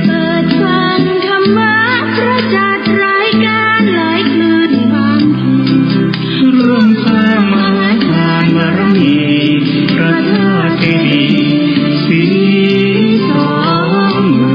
เปิดฟังธรรมะพระจัดรายการหลายคลื่นความร่วมสร้างมหาทานบารมีพระธาตุเจดีย์สีสองเมื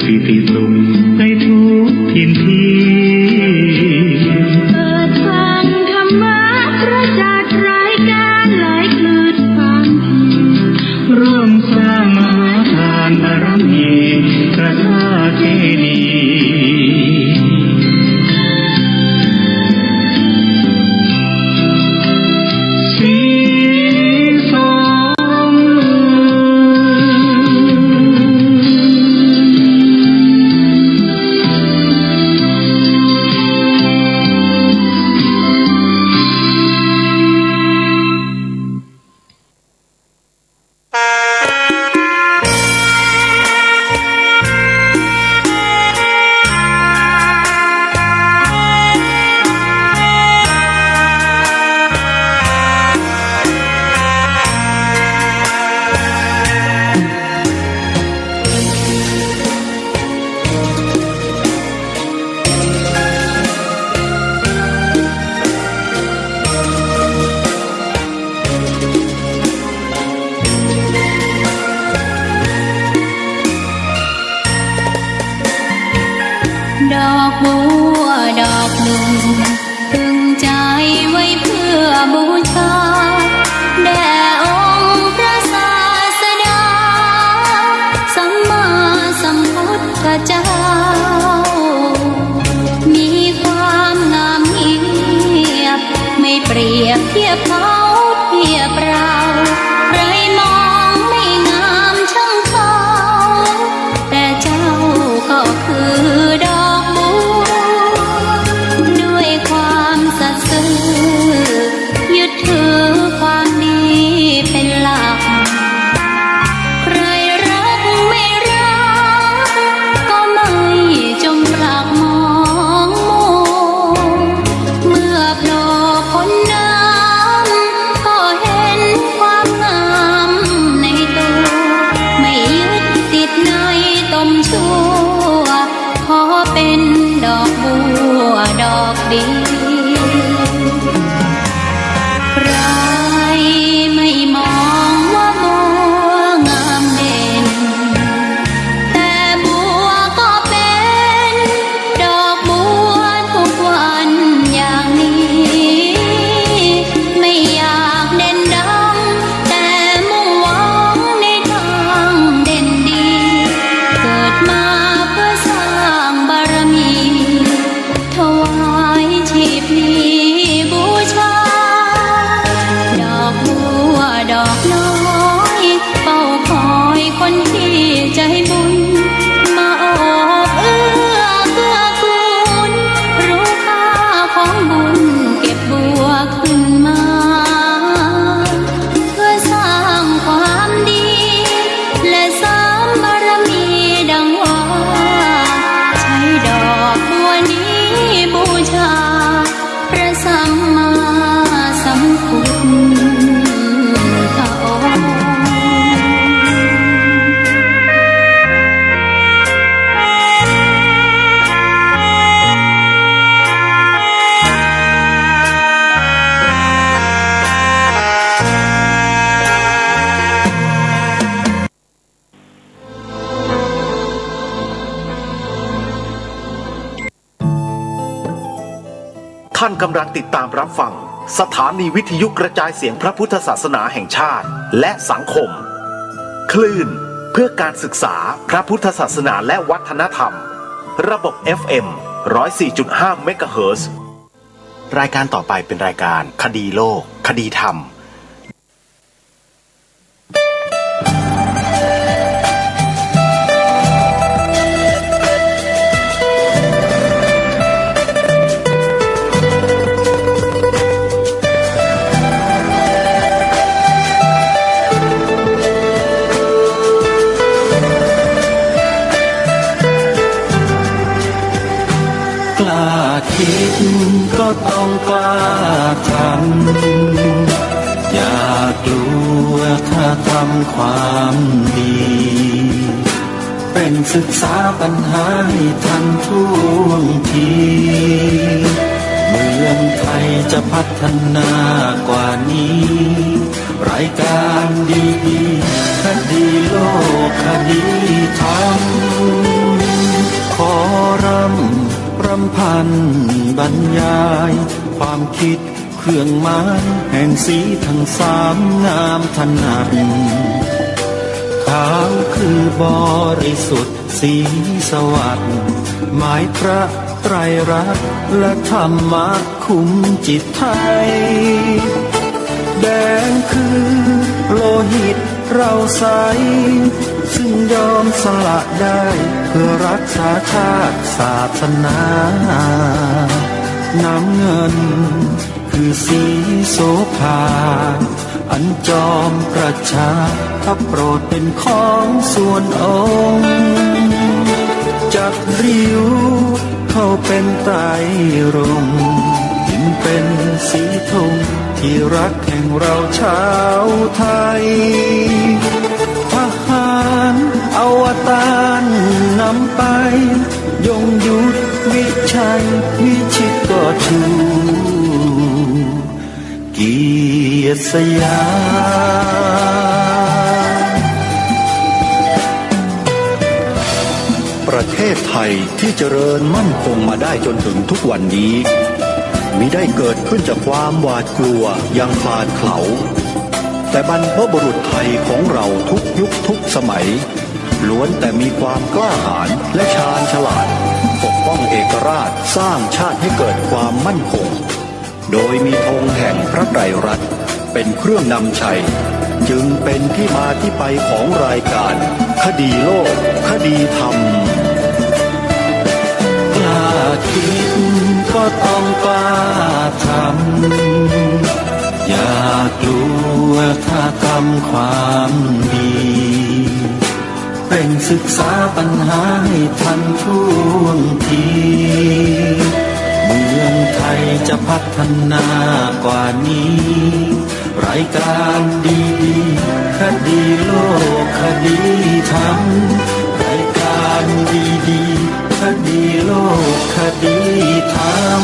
ปิติสุขในทุกทินทีเปิดฟังธรรมะพระจัดรายการหลายคลื่นความร่วมสร้างมหาทานบารมีพระธาตุเจดีย์สีสองเมืดอกบัวดอกหนึ่งตึงใจไว้เพื่อบูชาแด่องค์พระศาสดาสัมมาสัมพุทธเจ้ามีความงามเงียบไม่เปรียบเทียบเขาเทียบเราใครมองไม่งามช่างเขาแต่เจ้าก็คือดอกบัวด้วยความสัตย์ซื่อยึดถือความดีเป็นหลักใครรักไม่รักก็ไม่จงปรักมองมัวเมื่อโผล่พ้นน้ำก็เห็นความงามในตัวไม่ยึดติดในตมชั่วขอเป็นดอกบัวดอกดีใครไม่มองว่าบัวงามเด่นแต่บัวก็เป็นดอกบัวทุกวันอย่างนี้ไม่อยากเด่นดังแต่มุ่งหวังในทางเด่นดีเกิดมาเพื่อสร้างบารมีถวายชีพนี้บูชาดอกบัวดอก ท่านกำลังติดตามรับฟังสถานีวิทยุกระจายเสียงพระพุทธศาสนาแห่งชาติและสังคมคลื่นเพื่อการศึกษาพระพุทธศาสนาและวัฒนธรรมระบบ FM 104.5 เมกะเฮิรตซ์รายการต่อไปเป็นรายการคดีโลกคดีธรรมคิดก็ต้องกล้าทำอย่ากลัวถ้าทำความดีเป็นศึกษาปัญหาให้ทันท่วงทีเมืองไทยจะพัฒนากว่านี้รายการดีๆคดีโลกคดีธรรมขอรำพันบรรยายความคิดเครื่องหมายแห่งสีทั้งสามงามถนัดขาวคือบริสุทธิ์สีสวัสดิ์หมายพระไตรรัตน์และธรรมะคุมจิตไทยแดงคือโลหิตเราใสซึ่งยอมสละได้เพื่อรักษาชาติศาสนาน้ำเงินคือสีโสภาอันจอมประชาถ้าโปรดเป็นของส่วนองค์จับริ้วเข้าเป็นไตรรงค์จึงเป็นสีธงที่รักแห่งเราชาวไทยทหารอวตารนำไปยงยุทธวิชัยวิชิตก็ชูเกียรติสยามประเทศไทยที่เจริญมั่นคงมาได้จนถึงทุกวันนี้มิได้เกิดขึ้นจากความหวาดกลัวยังคลาดเขลาแต่บรรพบุรุษไทยของเราทุกยุคทุกสมัยล้วนแต่มีความกล้าหาญและชาญฉลาดปกป้องเอกราชสร้างชาติให้เกิดความมั่นคงโดยมีธงแห่งพระไตรรัตน์เป็นเครื่องนำชัยจึงเป็นที่มาที่ไปของรายการคดีโลกคดีธรรมกล้าคิดก็ต้องกล้าทำอย่ากลัวถ้าทำความดีเป็นศึกษาปัญหาให้ทันท่วงทีเมืองไทยจะพัฒนากว่านี้รายการดีๆคดีโลกคดีธรรมรายการดีๆคดีโลกคดีธรรม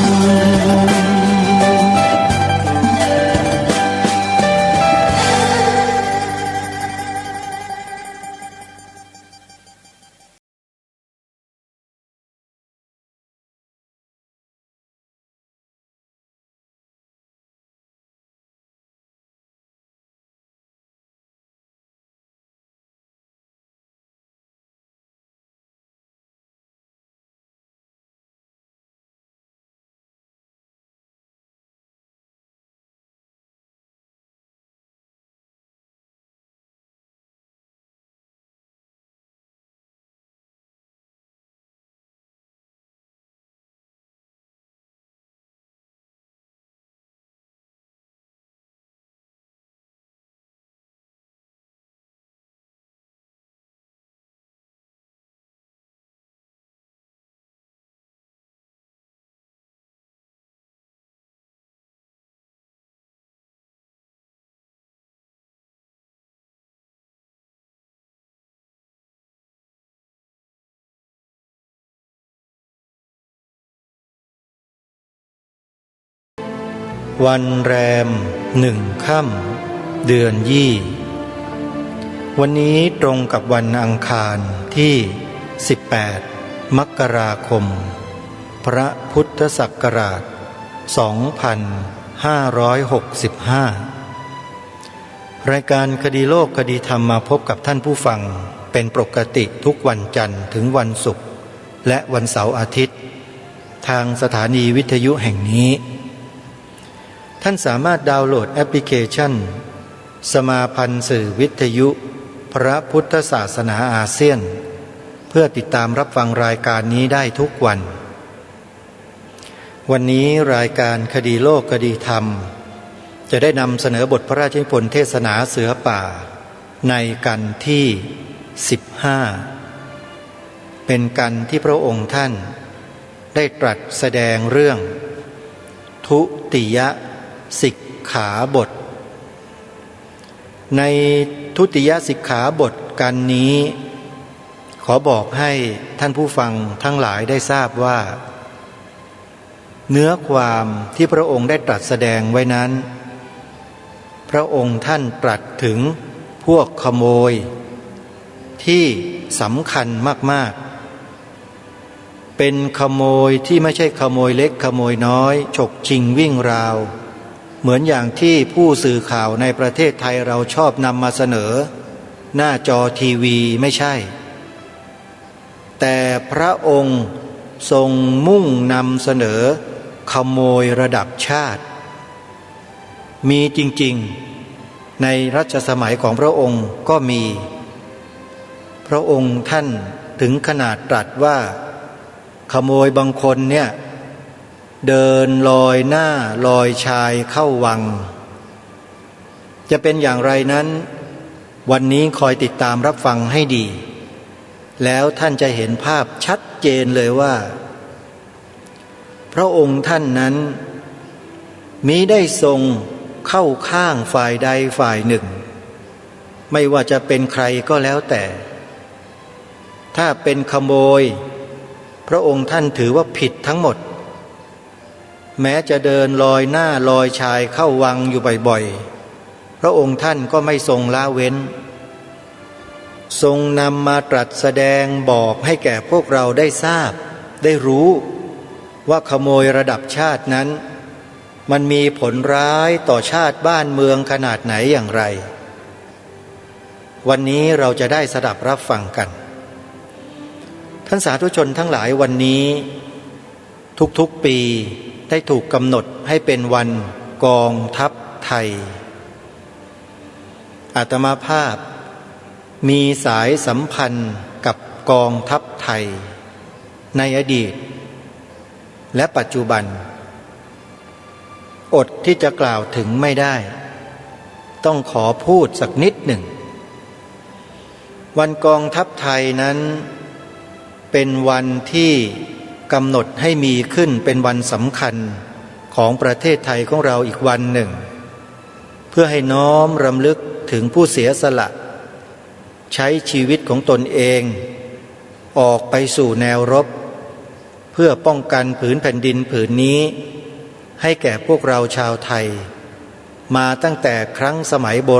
วันแรม1 ค่ำเดือนยี่วันนี้ตรงกับวันอังคารที่18 มกราคมพระพุทธศักราช รายการคดีโลกคดีธรรมมาพบกับท่านผู้ฟังเป็นปกติทุกวันจันทร์ถึงวันศุกร์และวันเสาร์อาทิตย์ทางสถานีวิทยุแห่งนี้ท่านสามารถดาวน์โหลดแอปพลิเคชันสมาพันธ์สื่อวิทยุพระพุทธศาสนาอาเซียนเพื่อติดตามรับฟังรายการนี้ได้ทุกวันวันนี้รายการคดีโลกคดีธรรมจะได้นำเสนอบทพระราชนิพนธ์เทศนาเสือป่าในกันที่15เป็นกันที่พระองค์ท่านได้ตรัสแสดงเรื่องทุติยสิกขาบทในทุติยสิกขาบทกันนี้ขอบอกให้ท่านผู้ฟังทั้งหลายได้ทราบว่าเนื้อความที่พระองค์ได้ตรัสแสดงไว้นั้นพระองค์ท่านตรัสถึงพวกขโมยที่สำคัญมากๆเป็นขโมยที่ไม่ใช่ขโมยเล็กขโมยน้อยฉกชิงวิ่งราวเหมือนอย่างที่ผู้สื่อข่าวในประเทศไทยเราชอบนำมาเสนอหน้าจอทีวีไม่ใช่แต่พระองค์ทรงมุ่งนำเสนอขโมยระดับชาติมีจริงๆในรัชสมัยของพระองค์ก็มีพระองค์ท่านถึงขนาดตรัสว่าขโมยบางคนเนี่ยเดินลอยหน้าลอยชายเข้าวังจะเป็นอย่างไรนั้นวันนี้คอยติดตามรับฟังให้ดีแล้วท่านจะเห็นภาพชัดเจนเลยว่าพระองค์ท่านนั้นมิได้ทรงเข้าข้างฝ่ายใดฝ่ายหนึ่งไม่ว่าจะเป็นใครก็แล้วแต่ถ้าเป็นขโมยพระองค์ท่านถือว่าผิดทั้งหมดแม้จะเดินลอยหน้าลอยชายเข้าวังอยู่บ่อยๆพระองค์ท่านก็ไม่ทรงละเว้นทรงนำมาตรัสแสดงบอกให้แก่พวกเราได้ทราบได้รู้ว่าขโมยระดับชาตินั้นมันมีผลร้ายต่อชาติบ้านเมืองขนาดไหนอย่างไรวันนี้เราจะได้สดับรับฟังกันท่านสาธุชนทั้งหลายวันนี้ทุกๆปีได้ถูกกำหนดให้เป็นวันกองทัพไทยอาตมาภาพมีสายสัมพันธ์กับกองทัพไทยในอดีตและปัจจุบันอดที่จะกล่าวถึงไม่ได้ต้องขอพูดสักนิดหนึ่งวันกองทัพไทยนั้นเป็นวันที่กำหนดให้มีขึ้นเป็นวันสำคัญของประเทศไทยของเราอีกวันหนึ่งเพื่อให้น้อมรำลึกถึงผู้เสียสละใช้ชีวิตของตนเองออกไปสู่แนวรบเพื่อป้องกันผืนแผ่นดินผืนนี้ให้แก่พวกเราชาวไทยมาตั้งแต่ครั้งสมัยโบ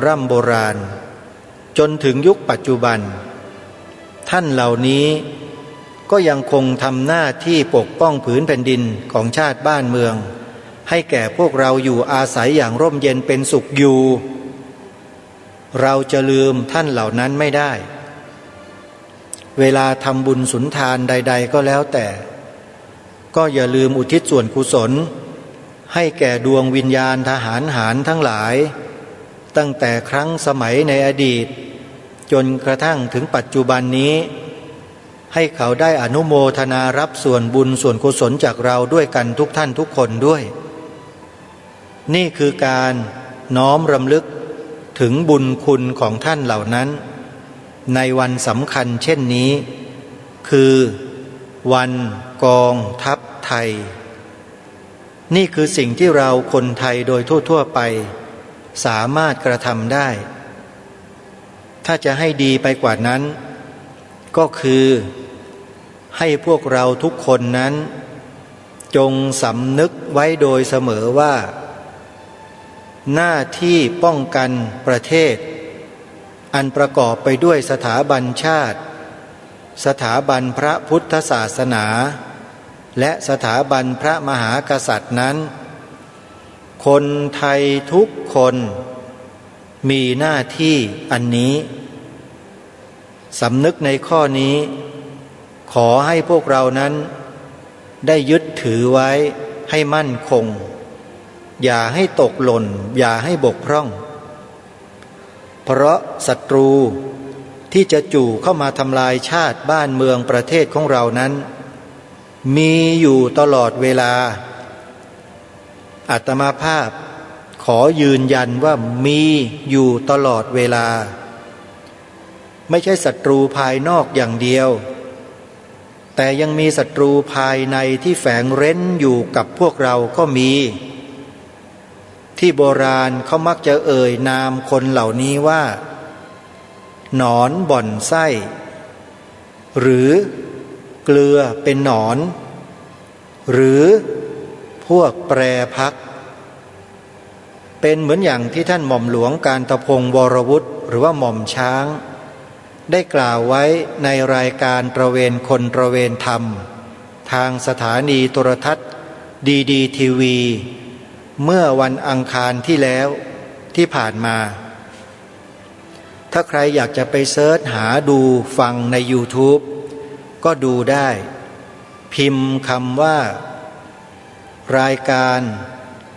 ราณจนถึงยุคปัจจุบันท่านเหล่านี้ก็ยังคงทำหน้าที่ปกป้องผืนแผ่นดินของชาติบ้านเมืองให้แก่พวกเราอยู่อาศัยอย่างร่มเย็นเป็นสุขอยู่เราจะลืมท่านเหล่านั้นไม่ได้เวลาทำบุญสุนทานใดๆก็แล้วแต่ก็อย่าลืมอุทิศส่วนกุศลให้แก่ดวงวิญญาณทหารหารทั้งหลายตั้งแต่ครั้งสมัยในอดีตจนกระทั่งถึงปัจจุบันนี้ให้เขาได้อนุโมทนารับส่วนบุญส่วนกุศลจากเราด้วยกันทุกท่านทุกคนด้วยนี่คือการน้อมรำลึกถึงบุญคุณของท่านเหล่านั้นในวันสำคัญเช่นนี้คือวันกองทัพไทยนี่คือสิ่งที่เราคนไทยโดยทั่วๆไปสามารถกระทำได้ถ้าจะให้ดีไปกว่านั้นก็คือให้พวกเราทุกคนนั้นจงสำนึกไว้โดยเสมอว่าหน้าที่ป้องกันประเทศอันประกอบไปด้วยสถาบันชาติสถาบันพระพุทธศาสนาและสถาบันพระมหากษัตริย์นั้น คนไทยทุกคนมีหน้าที่อันนี้สำนึกในข้อนี้ขอให้พวกเรานั้นได้ยึดถือไว้ให้มั่นคงอย่าให้ตกหล่นอย่าให้บกพร่องเพราะศัตรูที่จะจู่เข้ามาทำลายชาติบ้านเมืองประเทศของเรานั้นมีอยู่ตลอดเวลาอาตมาภาพขอยืนยันว่ามีอยู่ตลอดเวลาไม่ใช่ศัตรูภายนอกอย่างเดียวแต่ยังมีศัตรูภายในที่แฝงเร้นอยู่กับพวกเราก็มีที่โบราณเขามักจะเอ่ยนามคนเหล่านี้ว่าหนอนบ่อนไส้หรือเกลือเป็นหนอนหรือพวกแปรพักเป็นเหมือนอย่างที่ท่านหม่อมหลวงกาญตพงศ์วรวุฒิหรือว่าหม่อมช้างได้กล่าวไว้ในรายการตระเวนคนตระเวนธรรมทางสถานีโทรทัศน์ดีทีวีเมื่อวันอังคารที่แล้วที่ผ่านมาถ้าใครอยากจะไปเสิร์ชหาดูฟังใน YouTube ก็ดูได้พิมพ์คำว่ารายการ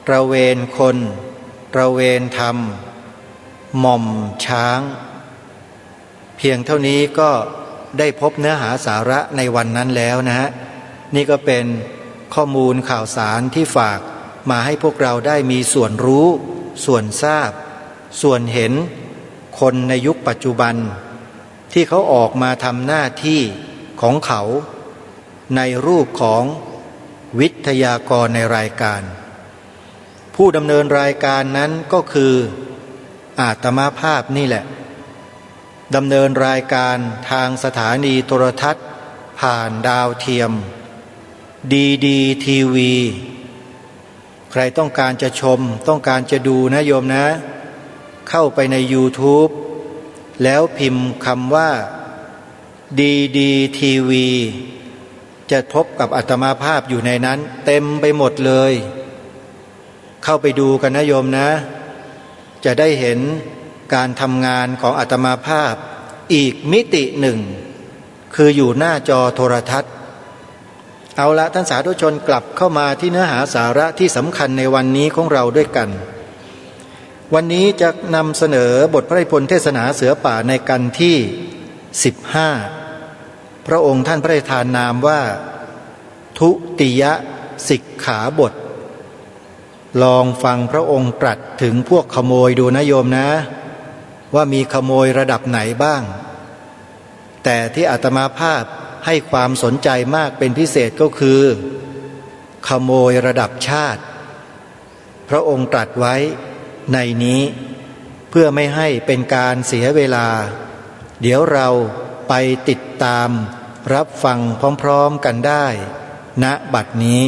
ตระเวนคนตระเวนธรรมหม่อมช้างเพียงเท่านี้ก็ได้พบเนื้อหาสาระในวันนั้นแล้วนะฮะนี่ก็เป็นข้อมูลข่าวสารที่ฝากมาให้พวกเราได้มีส่วนรู้ส่วนทราบส่วนเห็นคนในยุคปัจจุบันที่เขาออกมาทำหน้าที่ของเขาในรูปของวิทยากรในรายการผู้ดำเนินรายการนั้นก็คืออาตมาภาพนี่แหละดำเนินรายการทางสถานีโทรทัศน์ผ่านดาวเทียมดีทีวีใครต้องการจะชมต้องการจะดูนะโยมนะเข้าไปใน YouTube แล้วพิมพ์คำว่าดีทีวีจะพบกับอาตมาภาพอยู่ในนั้นเต็มไปหมดเลยเข้าไปดูกันนะโยมนะจะได้เห็นการทำงานของอาตมาภาพอีกมิติหนึ่งคืออยู่หน้าจอโทรทัศน์เอาละท่านสาธุชนกลับเข้ามาที่เนื้อหาสาระที่สำคัญในวันนี้ของเราด้วยกันวันนี้จะนำเสนอบทพระราชนิพนธ์เทศนาเสือป่าในกันที่15พระองค์ท่านพระราชทานนามว่าทุติยสิกขาบทลองฟังพระองค์ตรัสถึงพวกขโมยดูนะโยมนะว่ามีขโมยระดับไหนบ้างแต่ที่อาตมาภาพให้ความสนใจมากเป็นพิเศษก็คือขโมยระดับชาติพระองค์ตรัสไว้ในนี้เพื่อไม่ให้เป็นการเสียเวลาเดี๋ยวเราไปติดตามรับฟังพร้อมๆกันได้ณบัดนี้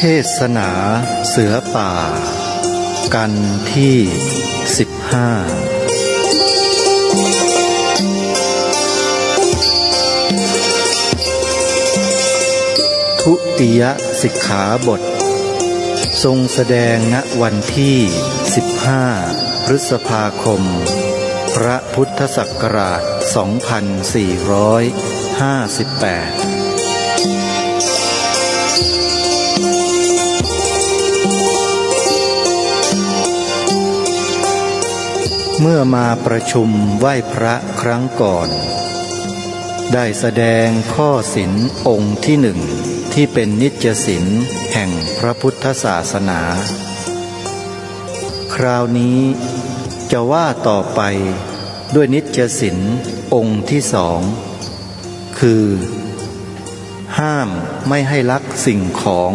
เทศนาเสือป่ากันที่15ทุติยสิกขาบททรงแสดงณวันที่15พฤษภาคมพระพุทธศักราช2458เมื่อมาประชุมไหว้พระครั้งก่อนได้แสดงข้อศีลองค์ที่1ที่เป็นนิจศีลแห่งพระพุทธศาสนาคราวนี้จะว่าต่อไปด้วยนิจศีลองค์ที่2คือห้ามไม่ให้ลักสิ่งของ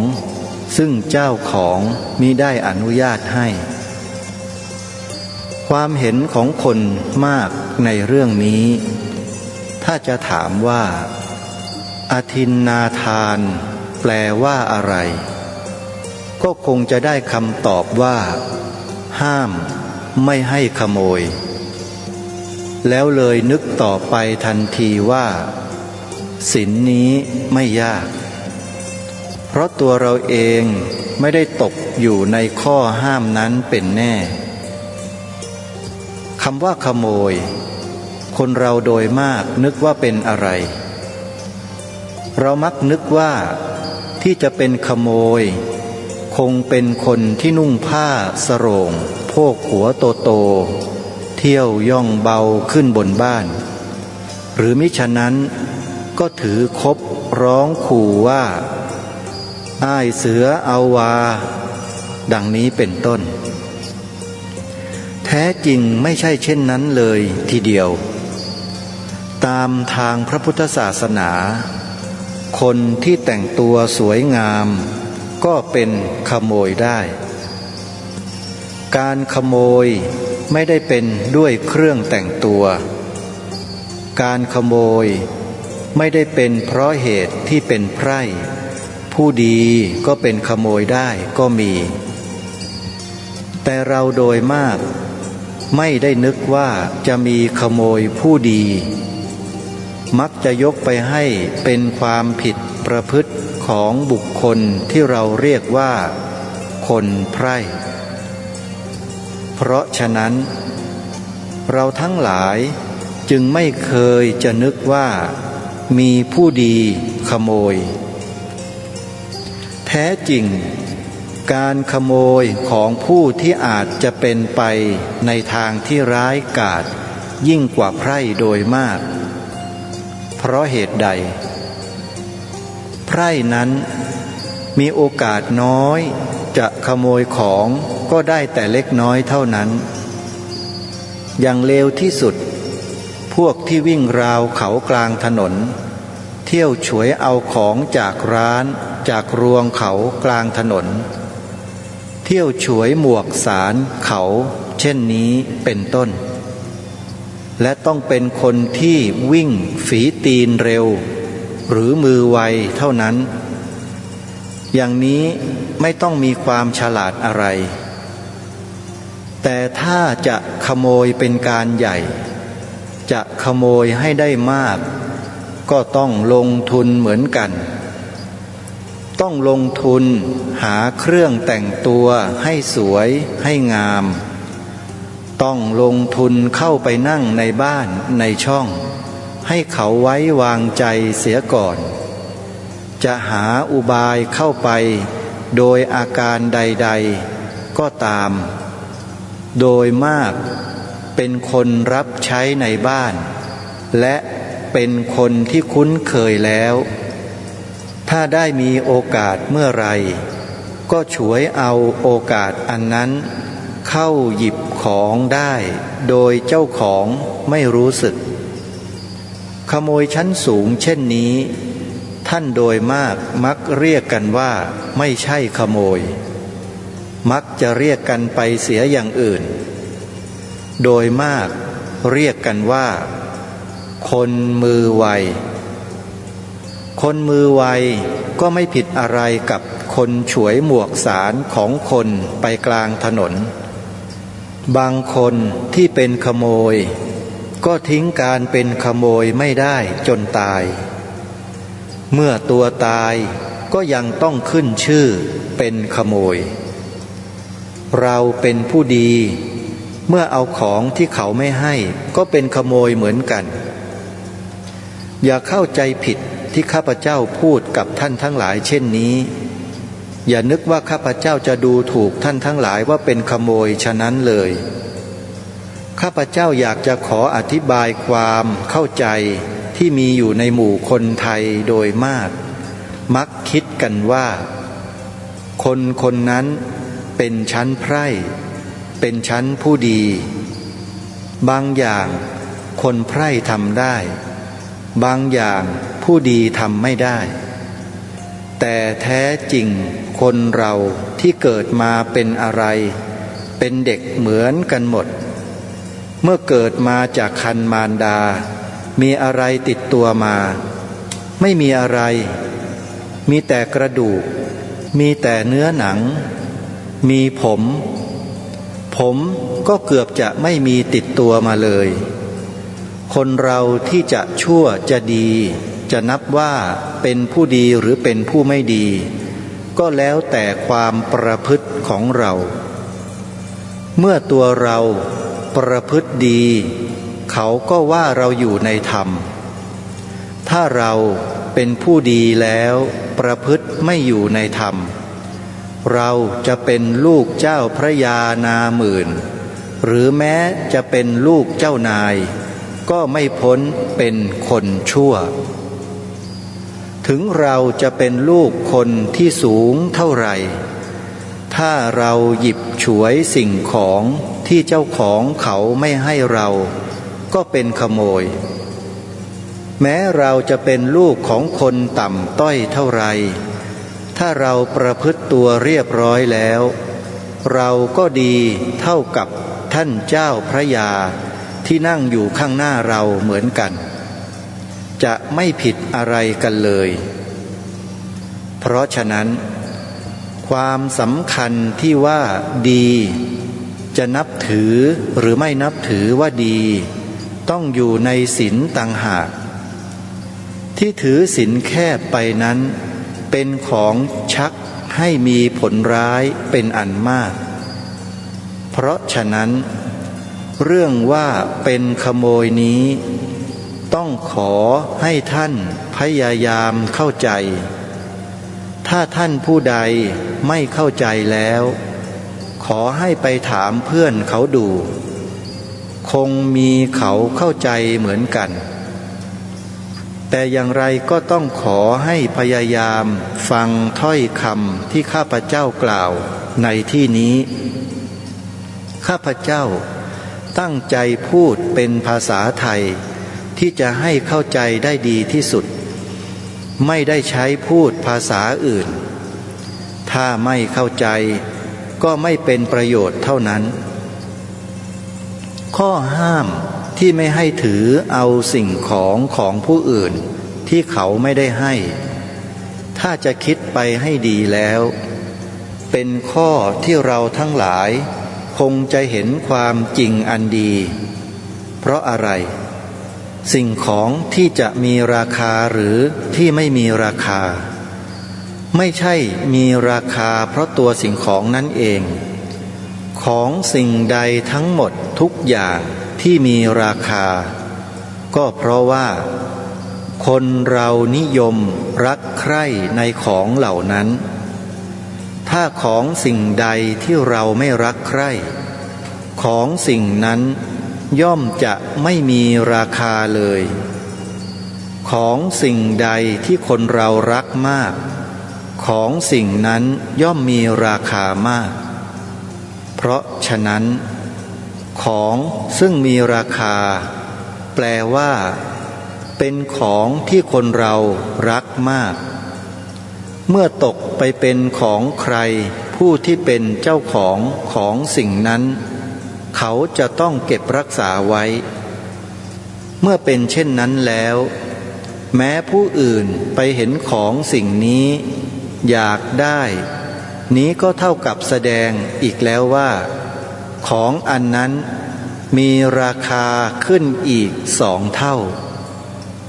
ซึ่งเจ้าของมิได้อนุญาตให้ความเห็นของคนมากในเรื่องนี้ถ้าจะถามว่าอทินนาทานแปลว่าอะไร ก็คงจะได้คำตอบว่าห้าม ไม่ให้ขโมย แล้วเลยนึกต่อไปทันทีว่าศีลนี้ไม่ยากเพราะตัวเราเองไม่ได้ตกอยู่ในข้อห้ามนั้นเป็นแน่คำว่าขโมยคนเราโดยมากนึกว่าเป็นอะไรเรามักนึกว่าที่จะเป็นขโมยคงเป็นคนที่นุ่งผ้าสโรงโพกหัวโตๆเที่ยวย่องเบาขึ้นบนบ้านหรือมิฉะนั้นก็ถือคบร้องขู่ว่าอ้ายเสือเอาวาดังนี้เป็นต้นแท้จริงไม่ใช่เช่นนั้นเลยทีเดียวตามทางพระพุทธศาสนาคนที่แต่งตัวสวยงามก็เป็นขโมยได้การขโมยไม่ได้เป็นด้วยเครื่องแต่งตัวการขโมยไม่ได้เป็นเพราะเหตุที่เป็นไพร่ผู้ดีก็เป็นขโมยได้ก็มีแต่เราโดยมากไม่ได้นึกว่าจะมีขโมยผู้ดีมักจะยกไปให้เป็นความผิดประพฤติของบุคคลที่เราเรียกว่าคนไพร่เพราะฉะนั้นเราทั้งหลายจึงไม่เคยจะนึกว่ามีผู้ดีขโมยแท้จริงการขโมยของผู้ที่อาจจะเป็นไปในทางที่ร้ายกาจยิ่งกว่าไพร่โดยมากเพราะเหตุใดไพร่นั้นมีโอกาสน้อยจะขโมยของก็ได้แต่เล็กน้อยเท่านั้นอย่างเลวที่สุดพวกที่วิ่งราวเขากลางถนนเที่ยวฉวยเอาของจากร้านจากรวงเขากลางถนนเที่ยวฉวยหมวกสารเขาเช่นนี้เป็นต้นและต้องเป็นคนที่วิ่งฝีตีนเร็วหรือมือไวเท่านั้นอย่างนี้ไม่ต้องมีความฉลาดอะไรแต่ถ้าจะขโมยเป็นการใหญ่จะขโมยให้ได้มากก็ต้องลงทุนเหมือนกันต้องลงทุนหาเครื่องแต่งตัวให้สวยให้งามต้องลงทุนเข้าไปนั่งในบ้านในช่องให้เขาไว้วางใจเสียก่อนจะหาอุบายเข้าไปโดยอาการใดๆก็ตามโดยมากเป็นคนรับใช้ในบ้านและเป็นคนที่คุ้นเคยแล้วถ้าได้มีโอกาสเมื่อไรก็ฉวยเอาโอกาสอันนั้นเข้าหยิบของได้โดยเจ้าของไม่รู้สึกขโมยชั้นสูงเช่นนี้ท่านโดยมากมักเรียกกันว่าไม่ใช่ขโมยมักจะเรียกกันไปเสียอย่างอื่นโดยมากเรียกกันว่าคนมือไวคนมือไวก็ไม่ผิดอะไรกับคนฉวยหมวกสารของคนไปกลางถนนบางคนที่เป็นขโมยก็ทิ้งการเป็นขโมยไม่ได้จนตายเมื่อตัวตายก็ยังต้องขึ้นชื่อเป็นขโมยเราเป็นผู้ดีเมื่อเอาของที่เขาไม่ให้ก็เป็นขโมยเหมือนกันอย่าเข้าใจผิดที่ข้าพเจ้าพูดกับท่านทั้งหลายเช่นนี้อย่านึกว่าข้าพเจ้าจะดูถูกท่านทั้งหลายว่าเป็นขโมยฉะนั้นเลยข้าพเจ้าอยากจะขออธิบายความเข้าใจที่มีอยู่ในหมู่คนไทยโดยมากมักคิดกันว่าคนคนนั้นเป็นชั้นไพร่เป็นชั้นผู้ดีบางอย่างคนไพร่ทำได้บางอย่างผู้ดีทำไม่ได้แต่แท้จริงคนเราที่เกิดมาเป็นอะไรเป็นเด็กเหมือนกันหมดเมื่อเกิดมาจากครรภ์มารดามีอะไรติดตัวมาไม่มีอะไรมีแต่กระดูกมีแต่เนื้อหนังมีผม ผมก็เกือบจะไม่มีติดตัวมาเลย คนเราที่จะชั่วจะดีจะนับว่าเป็นผู้ดีหรือเป็นผู้ไม่ดีก็แล้วแต่ความประพฤติของเราเมื่อตัวเราประพฤติดีเขาก็ว่าเราอยู่ในธรรมถ้าเราเป็นผู้ดีแล้วประพฤติไม่อยู่ในธรรมเราจะเป็นลูกเจ้าพระยานาหมื่นหรือแม้จะเป็นลูกเจ้านายก็ไม่พ้นเป็นคนชั่วถึงเราจะเป็นลูกคนที่สูงเท่าไหร่ถ้าเราหยิบฉวยสิ่งของที่เจ้าของเขาไม่ให้เราก็เป็นขโมยแม้เราจะเป็นลูกของคนต่ำต้อยเท่าไรถ้าเราประพฤติตัวเรียบร้อยแล้วเราก็ดีเท่ากับท่านเจ้าพระยาที่นั่งอยู่ข้างหน้าเราเหมือนกันจะไม่ผิดอะไรกันเลยเพราะฉะนั้นความสำคัญที่ว่าดีจะนับถือหรือไม่นับถือว่าดีต้องอยู่ในศีลต่างหากที่ถือศีลแคบไปนั้นเป็นของชักให้มีผลร้ายเป็นอันมากเพราะฉะนั้นเรื่องว่าเป็นขโมยนี้ต้องขอให้ท่านพยายามเข้าใจถ้าท่านผู้ใดไม่เข้าใจแล้วขอให้ไปถามเพื่อนเขาดูคงมีเขาเข้าใจเหมือนกันแต่อย่างไรก็ต้องขอให้พยายามฟังถ้อยคำที่ข้าพเจ้ากล่าวในที่นี้ข้าพเจ้าตั้งใจพูดเป็นภาษาไทยที่จะให้เข้าใจได้ดีที่สุดไม่ได้ใช้พูดภาษาอื่นถ้าไม่เข้าใจก็ไม่เป็นประโยชน์เท่านั้นข้อห้ามที่ไม่ให้ถือเอาสิ่งของผู้อื่นที่เขาไม่ได้ให้ถ้าจะคิดไปให้ดีแล้วเป็นข้อที่เราทั้งหลายคงจะเห็นความจริงอันดีเพราะอะไรสิ่งของที่จะมีราคาหรือที่ไม่มีราคาไม่ใช่มีราคาเพราะตัวสิ่งของนั่นเองของสิ่งใดทั้งหมดทุกอย่างที่มีราคาก็เพราะว่าคนเรานิยมรักใคร่ในของเหล่านั้นถ้าของสิ่งใดที่เราไม่รักใคร่ของสิ่งนั้นย่อมจะไม่มีราคาเลยของสิ่งใดที่คนเรารักมากของสิ่งนั้นย่อมมีราคามากเพราะฉะนั้นของซึ่งมีราคาแปลว่าเป็นของที่คนเรารักมากเมื่อตกไปเป็นของใครผู้ที่เป็นเจ้าของสิ่งนั้นเขาจะต้องเก็บรักษาไว้เมื่อเป็นเช่นนั้นแล้วแม้ผู้อื่นไปเห็นของสิ่งนี้อยากได้นี้ก็เท่ากับแสดงอีกแล้วว่าของอันนั้นมีราคาขึ้นอีก2 เท่า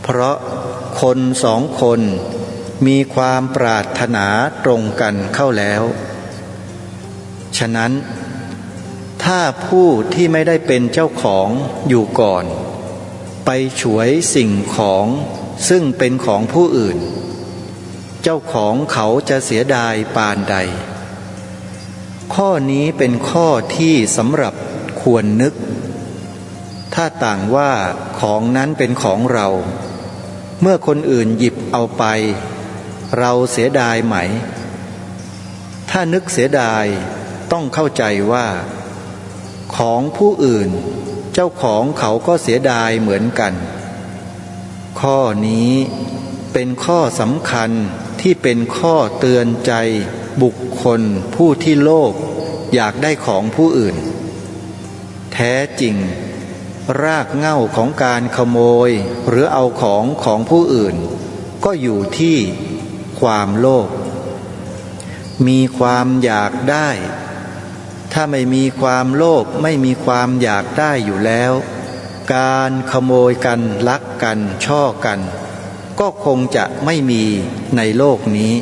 เพราะคน2 คนมีความปรารถนาตรงกันเข้าแล้วฉะนั้นถ้าผู้ที่ไม่ได้เป็นเจ้าของอยู่ก่อนไปฉวยสิ่งของซึ่งเป็นของผู้อื่นเจ้าของเขาจะเสียดายปานใดข้อนี้เป็นข้อที่สำหรับควรนึกถ้าต่างว่าของนั้นเป็นของเราเมื่อคนอื่นหยิบเอาไปเราเสียดายไหมถ้านึกเสียดายต้องเข้าใจว่าของผู้อื่นเจ้าของเขาก็เสียดายเหมือนกันข้อนี้เป็นข้อสำคัญที่เป็นข้อเตือนใจบุคคลผู้ที่โลภอยากได้ของผู้อื่นแท้จริงรากเหง้าของการขโมยหรือเอาของผู้อื่นก็อยู่ที่ความโลภมีความอยากได้ ถ้าไม่มีความโลภไม่มีความอยากได้อยู่แล้ว การขโมยกันลักกันช่อกันก็คงจะไม่มีในโลกนี้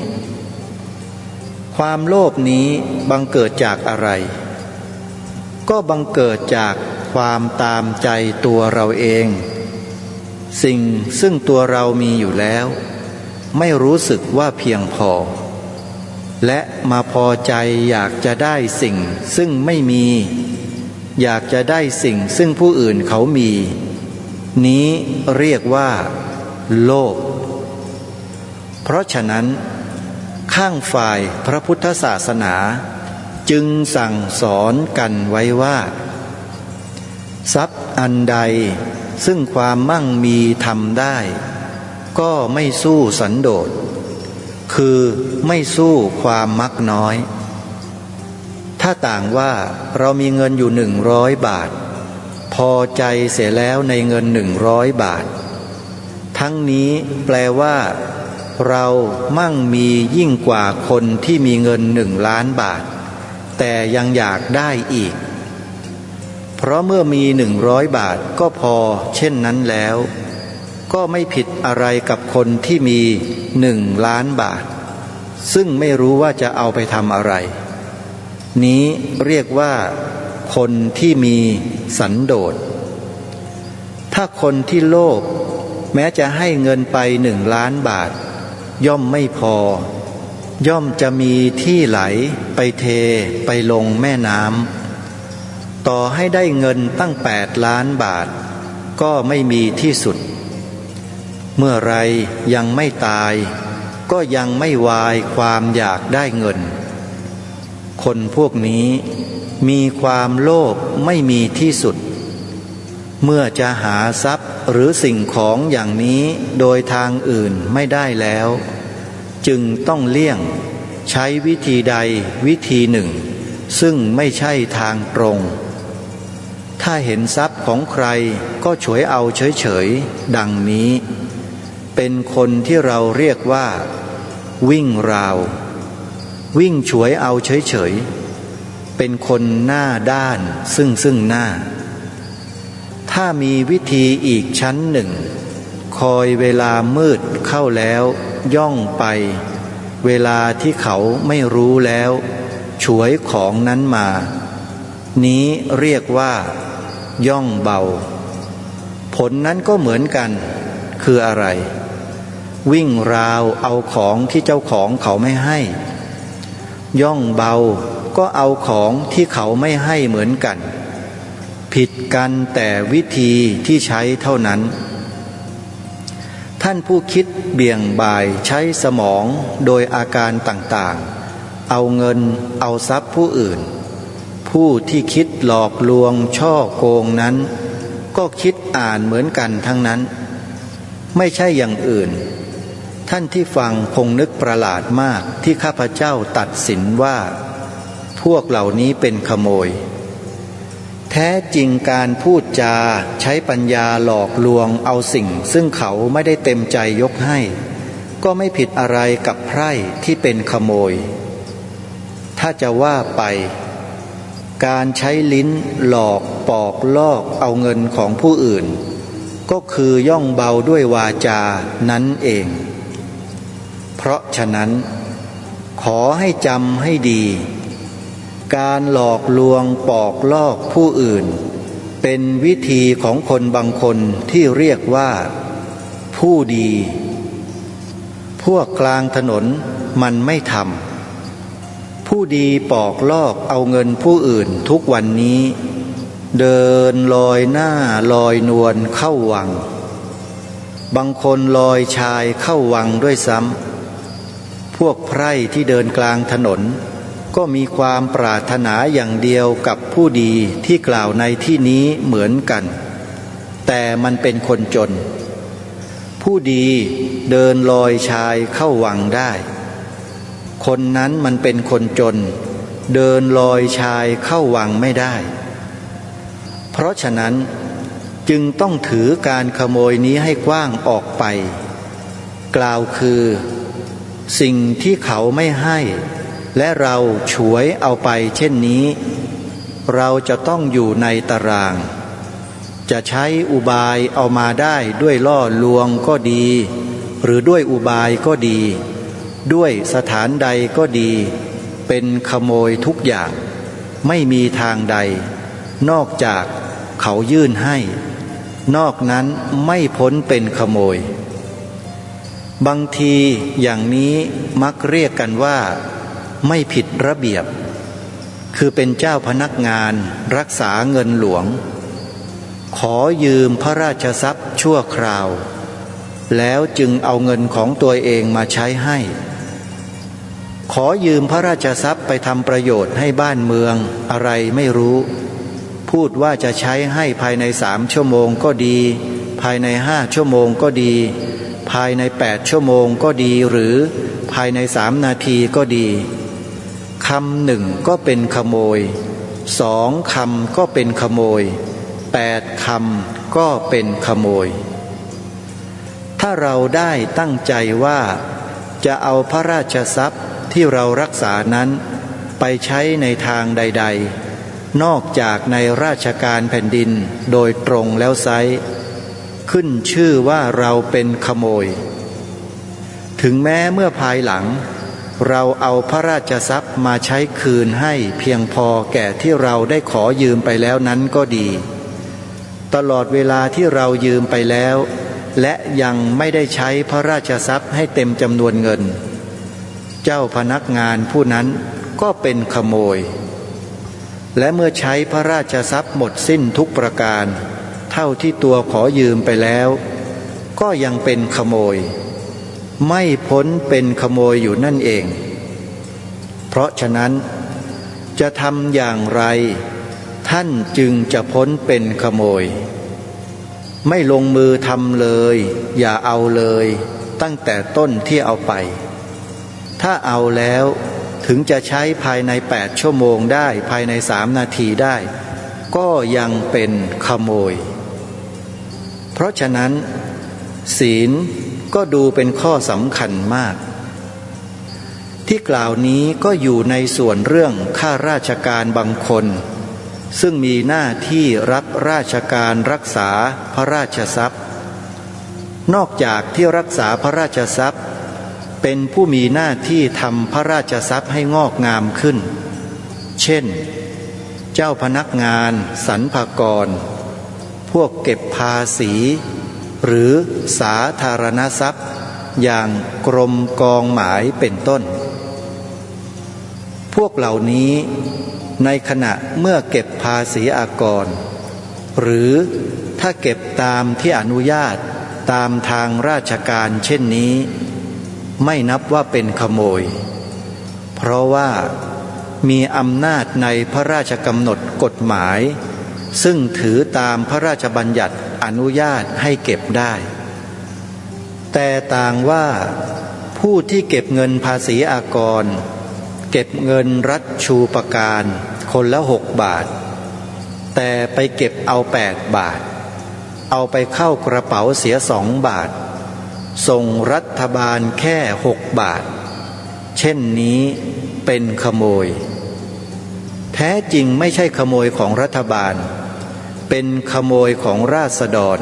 ความโลภนี้บังเกิดจากอะไรก็บังเกิดจากความตามใจตัวเราเองสิ่งซึ่งตัวเรามีอยู่แล้วไม่รู้สึกว่าเพียงพอและมาพอใจอยากจะได้สิ่งซึ่งไม่มีอยากจะได้สิ่งซึ่งผู้อื่นเขามีนี้เรียกว่าโลภเพราะฉะนั้นข้างฝ่ายพระพุทธศาสนาจึงสั่งสอนกันไว้ว่าทรัพย์อันใดซึ่งความมั่งมีทำได้ก็ไม่สู้สันโดษคือไม่สู้ความมักน้อยถ้าต่างว่าเรามีเงินอยู่100 บาทพอใจเสียแล้วในเงิน100 บาททั้งนี้แปลว่าเรามั่งมียิ่งกว่าคนที่มีเงิน1,000,000 บาทแต่ยังอยากได้อีกเพราะเมื่อมี100 บาทก็พอเช่นนั้นแล้วก็ไม่ผิดอะไรกับคนที่มี1,000,000 บาทซึ่งไม่รู้ว่าจะเอาไปทำอะไรนี้เรียกว่าคนที่มีสันโดษถ้าคนที่โลภแม้จะให้เงินไป1,000,000 บาทย่อมไม่พอย่อมจะมีที่ไหลไปเทไปลงแม่น้ำต่อให้ได้เงินตั้ง8,000,000 บาทก็ไม่มีที่สุดเมื่อไรยังไม่ตายก็ยังไม่วายความอยากได้เงินคนพวกนี้มีความโลภไม่มีที่สุดเมื่อจะหาทรัพย์หรือสิ่งของอย่างนี้โดยทางอื่นไม่ได้แล้วจึงต้องเลี่ยงใช้วิธีใดวิธีหนึ่งซึ่งไม่ใช่ทางตรงถ้าเห็นทรัพย์ของใครก็ฉวยเอาเฉยๆดังนี้เป็นคนที่เราเรียกว่าวิ่งราววิ่งฉวยเอาเฉยๆเป็นคนหน้าด้านซึ่งหน้าถ้ามีวิธีอีกชั้นหนึ่งคอยเวลามืดเข้าแล้วย่องไปเวลาที่เขาไม่รู้แล้วฉวยของนั้นมานี้เรียกว่าย่องเบาผลนั้นก็เหมือนกันคืออะไรวิ่งราวเอาของที่เจ้าของเขาไม่ให้ย่องเบาก็เอาของที่เขาไม่ให้เหมือนกันผิดกันแต่วิธีที่ใช้เท่านั้นท่านผู้คิดเบี่ยงบ่ายใช้สมองโดยอาการต่างๆเอาเงินเอาทรัพย์ผู้อื่นผู้ที่คิดหลอกลวงช่อโกงนั้นก็คิดอ่านเหมือนกันทั้งนั้นไม่ใช่อย่างอื่นท่านที่ฟังคงนึกประหลาดมากที่ข้าพเจ้าตัดสินว่าพวกเหล่านี้เป็นขโมยแท้จริงการพูดจาใช้ปัญญาหลอกลวงเอาสิ่งซึ่งเขาไม่ได้เต็มใจยกให้ก็ไม่ผิดอะไรกับไพร่ที่เป็นขโมยถ้าจะว่าไปการใช้ลิ้นหลอกปอกลอกเอาเงินของผู้อื่นก็คือย่องเบาด้วยวาจานั้นเองเพราะฉะนั้นขอให้จำให้ดีการหลอกลวงปอกลอกผู้อื่นเป็นวิธีของคนบางคนที่เรียกว่าผู้ดีพวกกลางถนนมันไม่ทำผู้ดีปอกลอกเอาเงินผู้อื่นทุกวันนี้เดินลอยหน้าลอยนวลเข้าวังบางคนลอยชายเข้าวังด้วยซ้ำพวกไพร่ที่เดินกลางถนนก็มีความปรารถนาอย่างเดียวกับผู้ดีที่กล่าวในที่นี้เหมือนกันแต่มันเป็นคนจนผู้ดีเดินลอยชายเข้าวังได้คนนั้นมันเป็นคนจนเดินลอยชายเข้าวังไม่ได้เพราะฉะนั้นจึงต้องถือการขโมยนี้ให้กว้างออกไปกล่าวคือสิ่งที่เขาไม่ให้และเราฉวยเอาไปเช่นนี้ เราจะต้องอยู่ในตาราง จะใช้อุบายเอามาได้ด้วยล่อลวงก็ดี หรือด้วยอุบายก็ดี ด้วยสถานใดก็ดี เป็นขโมยทุกอย่างไม่มีทางใดนอกจากเขายื่นให้นอกนั้นไม่พ้นเป็นขโมยบางทีอย่างนี้มักเรียกกันว่าไม่ผิดระเบียบคือเป็นเจ้าพนักงานรักษาเงินหลวงขอยืมพระราชทรัพย์ชั่วคราวแล้วจึงเอาเงินของตัวเองมาใช้ให้ขอยืมพระราชทรัพย์ไปทำประโยชน์ให้บ้านเมืองอะไรไม่รู้พูดว่าจะใช้ให้ภายใน3 ชั่วโมงก็ดีภายใน5 ชั่วโมงก็ดีภายใน8 ชั่วโมงก็ดีหรือภายใน3 นาทีก็ดีคำหนึ่งก็เป็นขโมย2 คำก็เป็นขโมย8 คำก็เป็นขโมยถ้าเราได้ตั้งใจว่าจะเอาพระราชทรัพย์ที่เรารักษานั้นไปใช้ในทางใดๆนอกจากในราชการแผ่นดินโดยตรงแล้วไซร้ขึ้นชื่อว่าเราเป็นขโมยถึงแม้เมื่อภายหลังเราเอาพระราชทรัพย์มาใช้คืนให้เพียงพอแก่ที่เราได้ขอยืมไปแล้วนั้นก็ดีตลอดเวลาที่เรายืมไปแล้วและยังไม่ได้ใช้พระราชทรัพย์ให้เต็มจำนวนเงินเจ้าพนักงานผู้นั้นก็เป็นขโมยและเมื่อใช้พระราชทรัพย์หมดสิ้นทุกประการเท่าที่ตัวขอยืมไปแล้วก็ยังเป็นขโมยไม่พ้นเป็นขโมยอยู่นั่นเองเพราะฉะนั้นจะทำอย่างไรท่านจึงจะพ้นเป็นขโมยไม่ลงมือทำเลยอย่าเอาเลยตั้งแต่ต้นที่เอาไปถ้าเอาแล้วถึงจะใช้ภายใน8 ชั่วโมงได้ภายใน3 นาทีได้ก็ยังเป็นขโมยเพราะฉะนั้นศีลก็ดูเป็นข้อสำคัญมากที่กล่าวนี้ก็อยู่ในส่วนเรื่องข้าราชการบางคนซึ่งมีหน้าที่รับราชการรักษาพระราชทรัพย์นอกจากที่รักษาพระราชทรัพย์เป็นผู้มีหน้าที่ทำพระราชทรัพย์ให้งอกงามขึ้นเช่นเจ้าพนักงานสรรพากรพวกเก็บภาษีหรือสาธารณทรัพย์อย่างกรมกองหมายเป็นต้นพวกเหล่านี้ในขณะเมื่อเก็บภาษีอากรหรือถ้าเก็บตามที่อนุญาตตามทางราชการเช่นนี้ไม่นับว่าเป็นขโมยเพราะว่ามีอำนาจในพระราชกำหนดกฎหมายซึ่งถือตามพระราชบัญญัติอนุญาตให้เก็บได้แต่ต่างว่าผู้ที่เก็บเงินภาษีอากรเก็บเงินรัฐชูปการคนละ6 บาทแต่ไปเก็บเอา8 บาทเอาไปเข้ากระเป๋าเสีย2 บาทส่งรัฐบาลแค่6 บาทเช่นนี้เป็นขโมยแท้จริงไม่ใช่ขโมยของรัฐบาลเป็นขโมยของราษฎร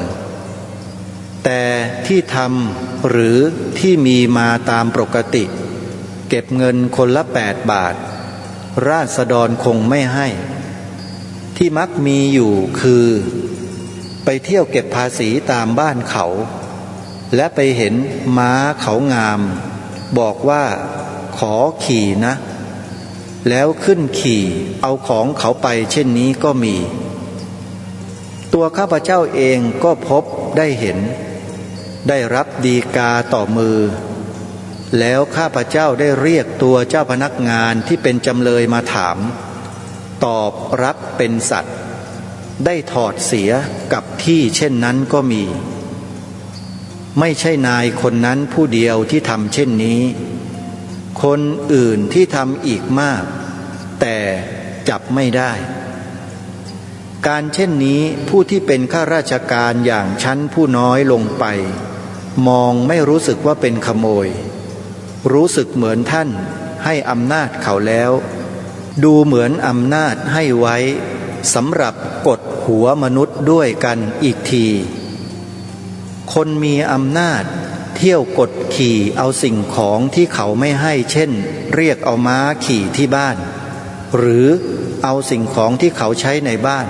แต่ที่ทำหรือที่มีมาตามปกติเก็บเงินคนละ8 บาทราษฎรคงไม่ให้ที่มักมีอยู่คือไปเที่ยวเก็บภาษีตามบ้านเขาและไปเห็นม้าเขางามบอกว่าขอขี่นะแล้วขึ้นขี่เอาของเขาไปเช่นนี้ก็มีตัวข้าพเจ้าเองก็พบได้เห็นได้รับฎีกาต่อมือแล้วข้าพเจ้าได้เรียกตัวเจ้าพนักงานที่เป็นจำเลยมาถามตอบรับเป็นสัตย์ได้ถอดเสียกับที่เช่นนั้นก็มีไม่ใช่นายคนนั้นผู้เดียวที่ทำเช่นนี้คนอื่นที่ทำอีกมากแต่จับไม่ได้การเช่นนี้ผู้ที่เป็นข้าราชการอย่างชั้นผู้น้อยลงไปมองไม่รู้สึกว่าเป็นขโมยรู้สึกเหมือนท่านให้อำนาจเขาแล้ว ดูเหมือนอำนาจให้ไว้สำหรับกดหัวมนุษย์ด้วยกันอีกที คนมีอำนาจเที่ยวกดขี่เอาสิ่งของที่เขาไม่ให้เช่นเรียกเอาม้าขี่ที่บ้านหรือเอาสิ่งของที่เขาใช้ในบ้าน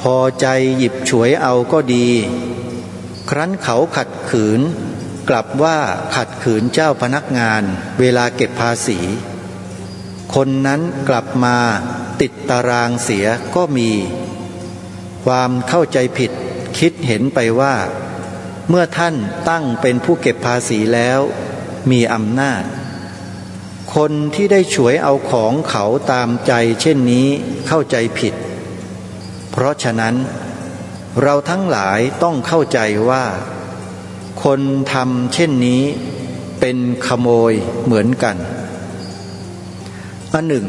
พอใจหยิบฉวยเอาก็ดีครั้นเขาขัดขืนกลับว่าขัดขืนเจ้าพนักงานเวลาเก็บภาษีคนนั้นกลับมาติดตารางเสียก็มีความเข้าใจผิดคิดเห็นไปว่าเมื่อท่านตั้งเป็นผู้เก็บภาษีแล้วมีอำนาจคนที่ได้ฉวยเอาของเขาตามใจเช่นนี้เข้าใจผิดเพราะฉะนั้นเราทั้งหลายต้องเข้าใจว่าคนทำเช่นนี้เป็นขโมยเหมือนกันอันหนึ่ง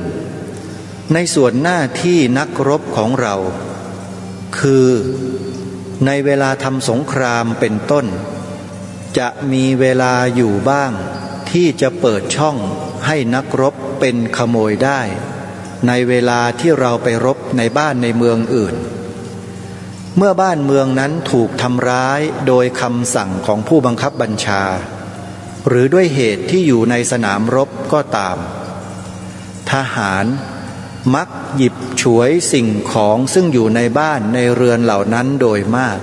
ในส่วนหน้าที่นักรบของเราคือในเวลาทำสงครามเป็นต้นจะมีเวลาอยู่บ้างที่จะเปิดช่องให้นักรบเป็นขโมยได้ในเวลาที่เราไปรบในบ้านในเมืองอื่นเมื่อบ้านเมืองนั้นถูกทำร้ายโดยคำสั่งของผู้บังคับบัญชาหรือด้วยเหตุที่อยู่ในสนามรบก็ตามทหารมักหยิบฉวยสิ่งของซึ่งอยู่ในบ้านในเรือนเหล่านั้นโดยมาก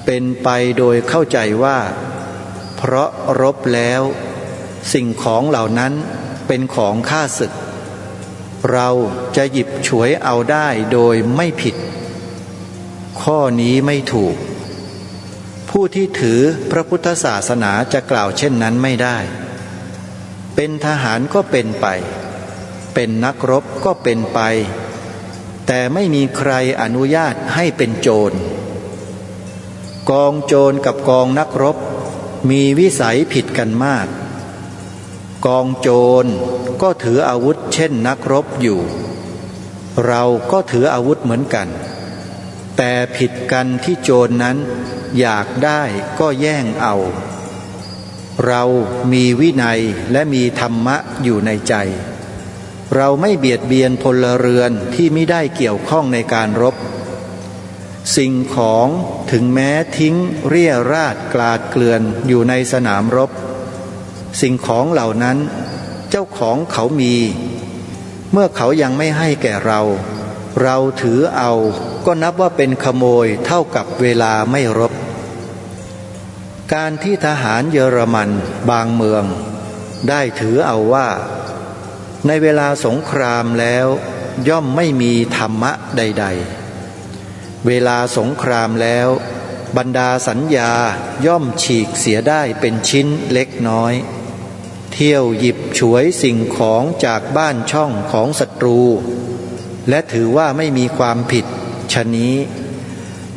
เป็นไปโดยเข้าใจว่าเพราะรบแล้วสิ่งของเหล่านั้นเป็นของข้าศึกเราจะหยิบฉวยเอาได้โดยไม่ผิดข้อนี้ไม่ถูกผู้ที่ถือพระพุทธศาสนาจะกล่าวเช่นนั้นไม่ได้เป็นทหารก็เป็นไปเป็นนักรบก็เป็นไปแต่ไม่มีใครอนุญาตให้เป็นโจรกองโจรกับกองนักรบมีวิสัยผิดกันมากกองโจรก็ถืออาวุธเช่นนักรบอยู่เราก็ถืออาวุธเหมือนกันแต่ผิดกันที่โจรนั้นอยากได้ก็แย่งเอาเรามีวินัยและมีธรรมะอยู่ในใจเราไม่เบียดเบียนพลเรือนที่ไม่ได้เกี่ยวข้องในการรบสิ่งของถึงแม้ทิ้งเรี่ยราดกลาดเกลื่อนอยู่ในสนามรบสิ่งของเหล่านั้นเจ้าของเขามีเมื่อเขายังไม่ให้แก่เราเราถือเอาก็นับว่าเป็นขโมยเท่ากับเวลาไม่รบการที่ทหารเยอรมันบางเมืองได้ถือเอาว่าในเวลาสงครามแล้วย่อมไม่มีธรรมะใดๆเวลาสงครามแล้วบรรดาสัญญาย่อมฉีกเสียได้เป็นชิ้นเล็กน้อยเที่ยวหยิบฉวยสิ่งของจากบ้านช่องของศัตรูและถือว่าไม่มีความผิดฉะนี้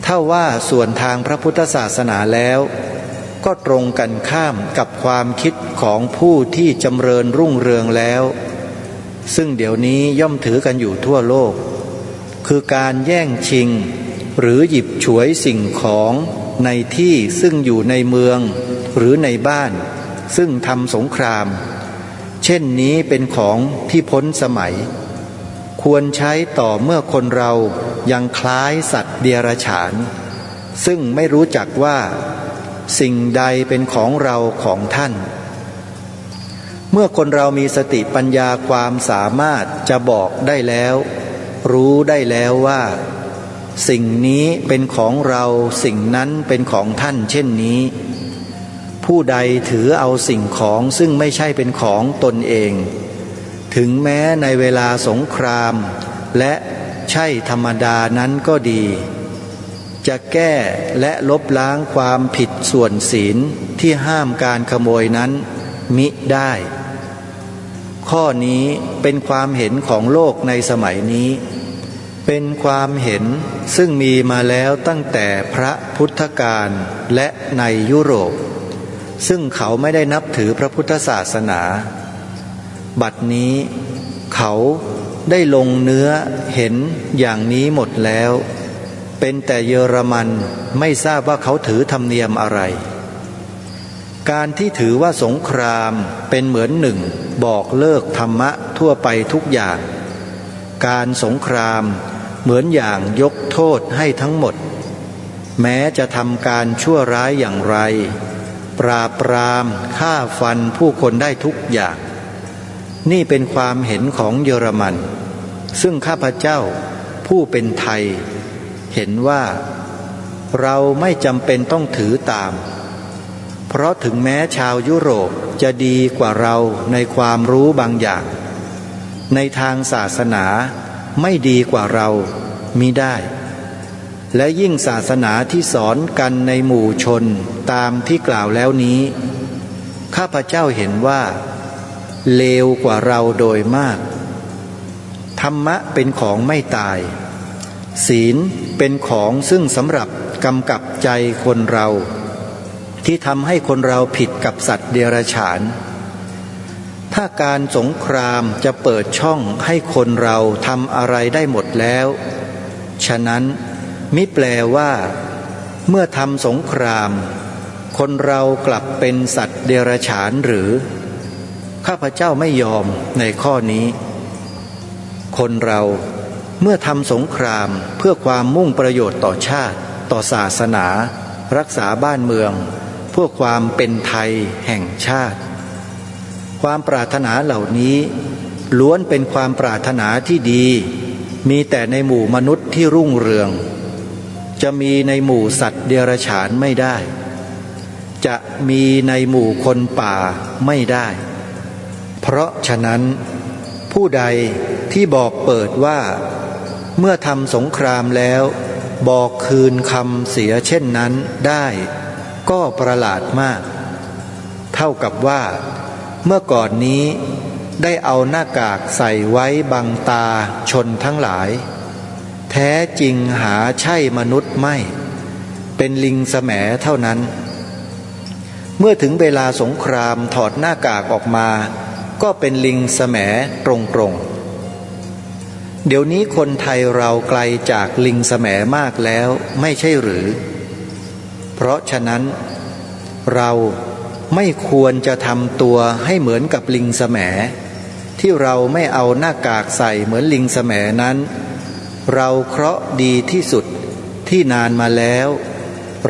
ถ้าว่าส่วนทางพระพุทธศาสนาแล้วก็ตรงกันข้ามกับความคิดของผู้ที่จำเริญรุ่งเรืองแล้วซึ่งเดี๋ยวนี้ย่อมถือกันอยู่ทั่วโลกคือการแย่งชิงหรือหยิบฉวยสิ่งของในที่ซึ่งอยู่ในเมืองหรือในบ้านซึ่งทำสงครามเช่นนี้เป็นของที่พ้นสมัยควรใช้ต่อเมื่อคนเรายังคล้ายสัตว์เดรัจฉานซึ่งไม่รู้จักว่าสิ่งใดเป็นของเราของท่านเมื่อคนเรามีสติปัญญาความสามารถจะบอกได้แล้วรู้ได้แล้วว่าสิ่งนี้เป็นของเราสิ่งนั้นเป็นของท่านเช่นนี้ผู้ใดถือเอาสิ่งของซึ่งไม่ใช่เป็นของตนเองถึงแม้ในเวลาสงครามและใช่ธรรมดานั้นก็ดีจะแก้และลบล้างความผิดส่วนศีลที่ห้ามการขโมยนั้นมิได้ข้อนี้เป็นความเห็นของโลกในสมัยนี้เป็นความเห็นซึ่งมีมาแล้วตั้งแต่พระพุทธกาลและในยุโรปซึ่งเขาไม่ได้นับถือพระพุทธศาสนาบัดนี้เขาได้ลงเนื้อเห็นอย่างนี้หมดแล้วเป็นแต่เยอรมันไม่ทราบว่าเขาถือธรรมเนียมอะไรการที่ถือว่าสงครามเป็นเหมือนหนึ่งบอกเลิกธรรมะทั่วไปทุกอย่าง การสงครามเหมือนอย่างยกโทษให้ทั้งหมดแม้จะทำการชั่วร้ายอย่างไรปราบปรามฆ่าฟันผู้คนได้ทุกอย่างนี่เป็นความเห็นของเยอรมันซึ่งข้าพเจ้าผู้เป็นไทยเห็นว่าเราไม่จำเป็นต้องถือตามเพราะถึงแม้ชาวยุโรปจะดีกว่าเราในความรู้บางอย่างในทางศาสนาไม่ดีกว่าเรามิได้และยิ่งศาสนาที่สอนกันในหมู่ชนตามที่กล่าวแล้วนี้ข้าพเจ้าเห็นว่าเลวกว่าเราโดยมากธรรมะเป็นของไม่ตายศีลเป็นของซึ่งสำหรับกำกับใจคนเราที่ทำให้คนเราผิดกับสัตว์เดรัจฉานถ้าการสงครามจะเปิดช่องให้คนเราทำอะไรได้หมดแล้วฉะนั้นมิแปลว่าเมื่อทำสงครามคนเรากลับเป็นสัตว์เดรัจฉานหรือข้าพเจ้าไม่ยอมในข้อนี้คนเราเมื่อทำสงครามเพื่อความมุ่งประโยชน์ต่อชาติต่อศาสนารักษาบ้านเมืองเพื่อความเป็นไทยแห่งชาติความปรารถนาเหล่านี้ล้วนเป็นความปรารถนาที่ดีมีแต่ในหมู่มนุษย์ที่รุ่งเรืองจะมีในหมู่สัตว์เดรัจฉานไม่ได้จะมีในหมู่คนป่าไม่ได้เพราะฉะนั้นผู้ใดที่บอกเปิดว่าเมื่อทำสงครามแล้วบอกคืนคำเสียเช่นนั้นได้ก็ประหลาดมากเท่ากับว่าเมื่อก่อนนี้ได้เอาหน้ากากใส่ไว้บังตาชนทั้งหลายแท้จริงหาใช่มนุษย์ไม่เป็นลิงแสมเท่านั้นเมื่อถึงเวลาสงครามถอดหน้ากากออกมาก็เป็นลิงแสมตรงๆเดี๋ยวนี้คนไทยเราไกลจากลิงแสมมากแล้วไม่ใช่หรือเพราะฉะนั้นเราไม่ควรจะทำตัวให้เหมือนกับลิงแสมที่เราไม่เอาหน้ากากใส่เหมือนลิงแสมนั้นเราเคราะห์ดีที่สุดที่นานมาแล้ว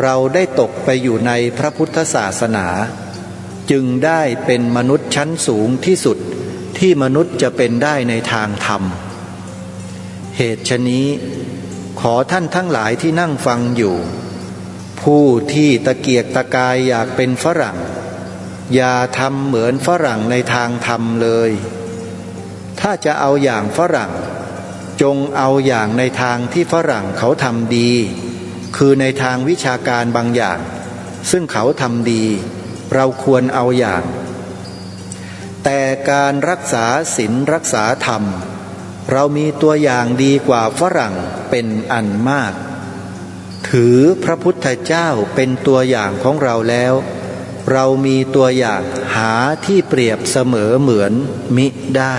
เราได้ตกไปอยู่ในพระพุทธศาสนาจึงได้เป็นมนุษย์ชั้นสูงที่สุดที่มนุษย์จะเป็นได้ในทางธรรมเหตุฉะนี้ขอท่านทั้งหลายที่นั่งฟังอยู่ผู้ที่ตะเกียกตะกายอยากเป็นฝรั่งอย่าทำเหมือนฝรั่งในทางธรรมเลยถ้าจะเอาอย่างฝรั่งจงเอาอย่างในทางที่ฝรั่งเขาทำดีคือในทางวิชาการบางอย่างซึ่งเขาทำดีเราควรเอาอย่างแต่การรักษาศีลรักษาธรรมเรามีตัวอย่างดีกว่าฝรั่งเป็นอันมากถือพระพุทธเจ้าเป็นตัวอย่างของเราแล้วเรามีตัวอย่างหาที่เปรียบเสมอเหมือนมิได้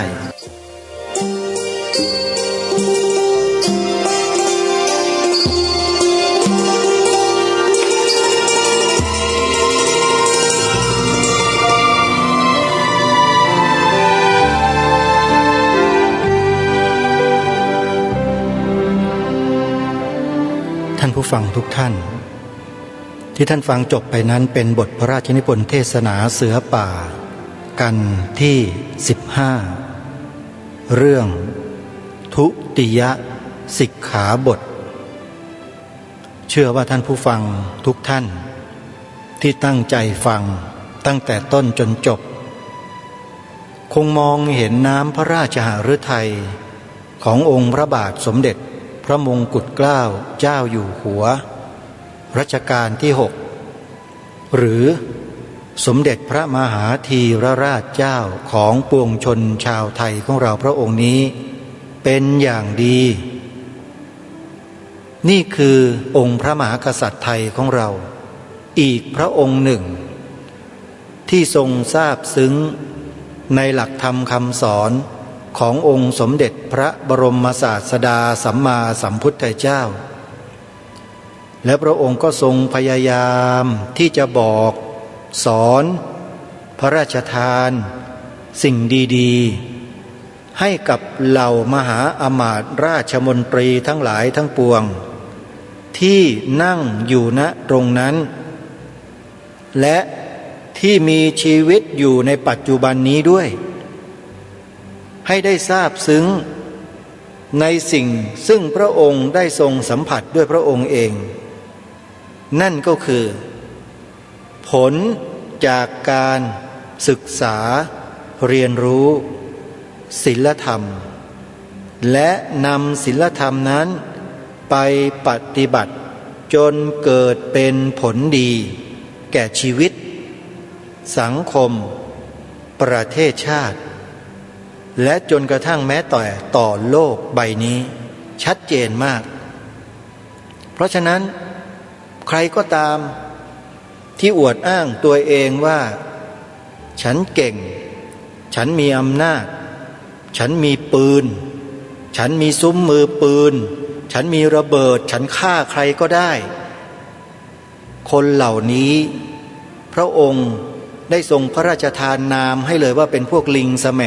ท่านผู้ฟังทุกท่านที่ท่านฟังจบไปนั้นเป็นบทพระราชนิพนธ์เทศนาเสือป่ากันที่15เรื่องทุติยสิกขาบทเชื่อว่าท่านผู้ฟังทุกท่านที่ตั้งใจฟังตั้งแต่ต้นจนจบคงมองเห็นน้ำพระราชหฤทัยขององค์พระบาทสมเด็จพระมงกุฎเกล้าเจ้าอยู่หัวรัชกาลที่6หรือสมเด็จพระมหาธีรราชเจ้าของปวงชนชาวไทยของเราพระองค์นี้เป็นอย่างดีนี่คือองค์พระมหากษัตริย์ไทยของเราอีกพระองค์หนึ่งที่ทรงทราบซึ้งในหลักธรรมคำสอนขององค์สมเด็จพระบรมศาสดาสัมมาสัมพุทธเจ้าและพระองค์ก็ทรงพยายามที่จะบอกสอนพระราชทานสิ่งดีๆ ให้กับเหล่ามหาอมาตย์ราชมนตรีทั้งหลายทั้งปวงที่นั่งอยู่ณตรงนั้นและที่มีชีวิตอยู่ในปัจจุบันนี้ด้วยให้ได้ทราบซึ้งในสิ่งซึ่งพระองค์ได้ทรงสัมผัสด้วยพระองค์เองนั่นก็คือผลจากการศึกษาเรียนรู้ศีลธรรมและนำศีลธรรมนั้นไปปฏิบัติจนเกิดเป็นผลดีแก่ชีวิตสังคมประเทศชาติและจนกระทั่งแม้แต่ต่อโลกใบนี้ชัดเจนมากเพราะฉะนั้นใครก็ตามที่อวดอ้างตัวเองว่าฉันเก่งฉันมีอำนาจฉันมีปืนฉันมีซุ้มมือปืนฉันมีระเบิดฉันฆ่าใครก็ได้คนเหล่านี้พระองค์ได้ทรงพระราชทานนามให้เลยว่าเป็นพวกลิงแสม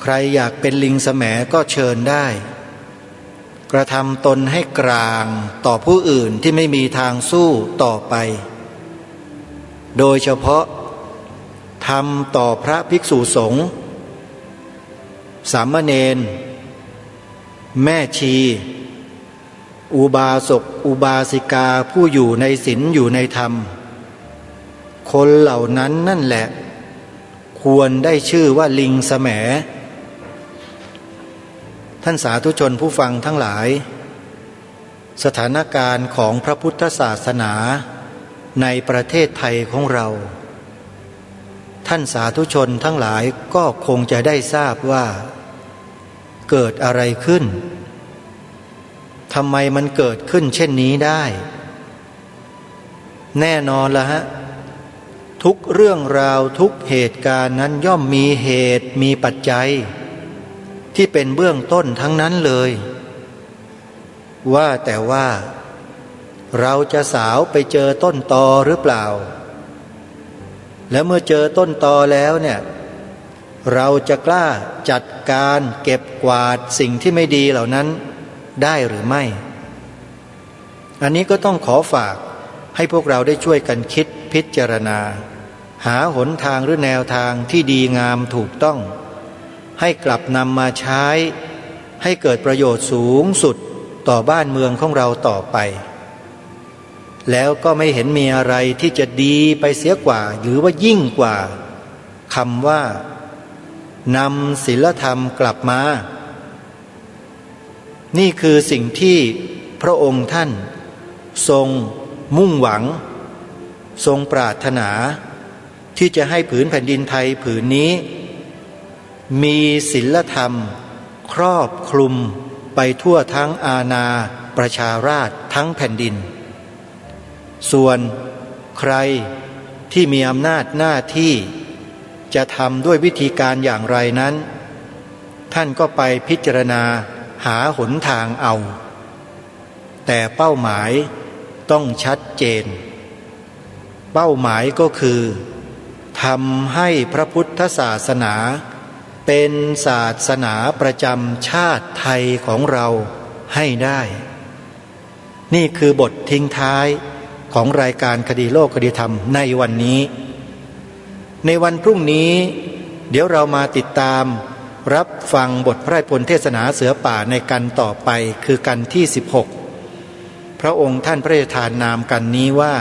ใครอยากเป็นลิงแสมก็เชิญได้กระทำตนให้กลางต่อผู้อื่นที่ไม่มีทางสู้ต่อไปโดยเฉพาะทำต่อพระภิกษุสงฆ์สามเณรแม่ชีอุบาสกอุบาสิกาผู้อยู่ในศีลอยู่ในธรรมคนเหล่านั้นนั่นแหละควรได้ชื่อว่าลิงแสมท่านสาธุชนผู้ฟังทั้งหลายสถานการณ์ของพระพุทธศาสนาในประเทศไทยของเราท่านสาธุชนทั้งหลายก็คงจะได้ทราบว่าเกิดอะไรขึ้นทำไมมันเกิดขึ้นเช่นนี้ได้แน่นอนละฮะทุกเรื่องราวทุกเหตุการณ์นั้นย่อมมีเหตุมีปัจจัยที่เป็นเบื้องต้นทั้งนั้นเลยว่าแต่ว่าเราจะสาวไปเจอต้นตอหรือเปล่าแล้วเมื่อเจอต้นตอแล้วเนี่ยเราจะกล้าจัดการเก็บกวาดสิ่งที่ไม่ดีเหล่านั้นได้หรือไม่อันนี้ก็ต้องขอฝากให้พวกเราได้ช่วยกันคิดพิจารณาหาหนทางหรือแนวทางที่ดีงามถูกต้องให้กลับนำมาใช้ให้เกิดประโยชน์สูงสุดต่อบ้านเมืองของเราต่อไปแล้วก็ไม่เห็นมีอะไรที่จะดีไปเสียกว่าหรือว่ายิ่งกว่าคำว่านำศีลธรรมกลับมานี่คือสิ่งที่พระองค์ท่านทรงมุ่งหวังทรงปรารถนาที่จะให้ผืนแผ่นดินไทยผืนนี้มีศีลธรรมครอบคลุมไปทั่วทั้งอาณาประชาราษฎร์ทั้งแผ่นดินส่วนใครที่มีอำนาจหน้าที่จะทำด้วยวิธีการอย่างไรนั้นท่านก็ไปพิจารณาหาหนทางเอาแต่เป้าหมายต้องชัดเจนเป้าหมายก็คือทำให้พระพุทธศาสนาเป็นศาสนาประจำชาติไทยของเราให้ได้นี่คือบททิ้งท้ายของรายการคดีโลกคดีธรรมในวันนี้ในวันพรุ่งนี้เดี๋ยวเรามาติดตามรับฟังบทพระราชพลเทศนาเสือป่าในกันต่อไปคือกันที่16พระองค์ท่านพระราชทานนามกันนี้ว่า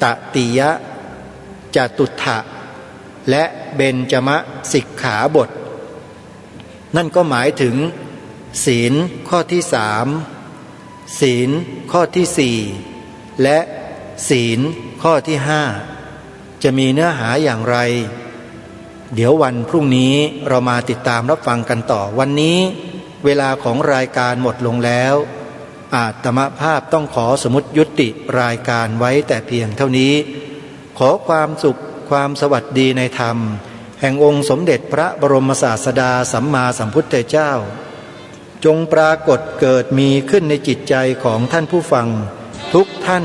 ตติยะจตุถะและเบญจมสิกขาบทนั่นก็หมายถึงศีลข้อที่3ศีลข้อที่4และศีลข้อที่5จะมีเนื้อหาอย่างไรเดี๋ยววันพรุ่งนี้เรามาติดตามรับฟังกันต่อวันนี้เวลาของรายการหมดลงแล้วอาตมภาพต้องขอสมมุติยุติรายการไว้แต่เพียงเท่านี้ขอความสุขความสวัสดีในธรรมแห่งองค์สมเด็จพระบรมศาสดาสัมมาสัมพุทธเจ้าจงปรากฏเกิดมีขึ้นในจิตใจของท่านผู้ฟังทุกท่าน